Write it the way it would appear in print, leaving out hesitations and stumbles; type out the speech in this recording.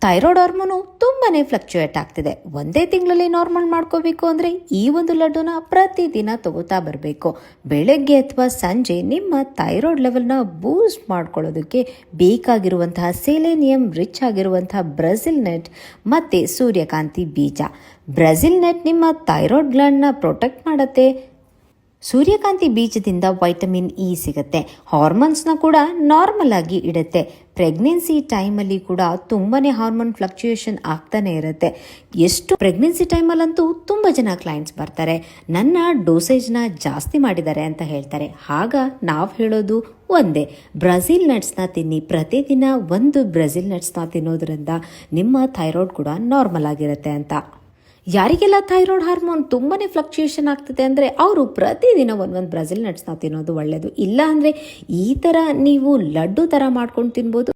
Thyroid hormone ತುಂಬಾನೇ fluctuate ಆಗ್ತಿದೆ. ಒಂದೇ ತಿಂಗಳಲ್ಲಿ ನಾರ್ಮಲ್ ಮಾಡ್ಕೋಬೇಕು ಅಂದರೆ ಈ ಒಂದು ಲಡ್ಡುನ ಪ್ರತಿದಿನ ತಗೋತಾ ಬರಬೇಕು. ಬೆಳಗ್ಗೆ ಅಥವಾ ಸಂಜೆ ನಿಮ್ಮ ಥೈರಾಯ್ಡ್ ಲೆವೆಲ್ನ ಬೂಸ್ಟ್ ಮಾಡ್ಕೊಳ್ಳೋದಕ್ಕೆ ಬೇಕಾಗಿರುವಂತಹ ಸೆಲೆನಿಯಂ ರಿಚ್ ಆಗಿರುವಂತಹ ಬ್ರೆಜಿಲ್ ನಟ್ ಮತ್ತು ಸೂರ್ಯಕಾಂತಿ ಬೀಜ. ಬ್ರೆಜಿಲ್ ನಟ್ ನಿಮ್ಮ ಥೈರಾಯ್ಡ್ ಗ್ಲ್ಯಾಂಡ್ನ ಪ್ರೊಟೆಕ್ಟ್ ಮಾಡುತ್ತೆ. ಸೂರ್ಯಕಾಂತಿ ಬೀಜದಿಂದ ವೈಟಮಿನ್ ಇ ಸಿಗುತ್ತೆ. ಹಾರ್ಮೋನ್ಸ್ನ ಕೂಡ ನಾರ್ಮಲ್ ಆಗಿ ಇಡುತ್ತೆ. ಪ್ರೆಗ್ನೆನ್ಸಿ ಟೈಮಲ್ಲಿ ಕೂಡ ತುಂಬಾ ಹಾರ್ಮೋನ್ ಫ್ಲಕ್ಚುಯೇಷನ್ ಆಗ್ತಾನೆ ಇರುತ್ತೆ. ಎಷ್ಟು ಪ್ರೆಗ್ನೆನ್ಸಿ ಟೈಮಲ್ಲಂತೂ ತುಂಬ ಜನ ಕ್ಲೈಂಟ್ಸ್ ಬರ್ತಾರೆ, ನನ್ನ ಡೋಸೇಜ್ನ ಜಾಸ್ತಿ ಮಾಡಿದ್ದಾರೆ ಅಂತ ಹೇಳ್ತಾರೆ. ಆಗ ನಾವು ಹೇಳೋದು ಒಂದೇ, ಬ್ರೆಜಿಲ್ ನಟ್ಸ್ನ ತಿನ್ನಿ. ಪ್ರತಿದಿನ ಒಂದು ಬ್ರೆಜಿಲ್ ನಟ್ಸ್ನ ತಿನ್ನೋದ್ರಿಂದ ನಿಮ್ಮ ಥೈರಾಯ್ಡ್ ಕೂಡ ನಾರ್ಮಲ್ ಆಗಿರುತ್ತೆ ಅಂತ. ಯಾರಿಗೆಲ್ಲ ಥೈರಾಯ್ಡ್ ಹಾರ್ಮೋನ್ ತುಂಬಾ ಫ್ಲಕ್ಚುಯೇಷನ್ ಆಗ್ತದೆ ಅಂದರೆ ಅವರು ಪ್ರತಿದಿನ ಒಂದೊಂದು ಬ್ರೆಜಿಲ್ ನಟ್ಸ್ನ ತಿನ್ನೋದು ಒಳ್ಳೆಯದು. ಇಲ್ಲ ಅಂದರೆ ಈ ಥರ ನೀವು ಲಡ್ಡು ಥರ ಮಾಡ್ಕೊಂಡು ತಿನ್ಬೋದು.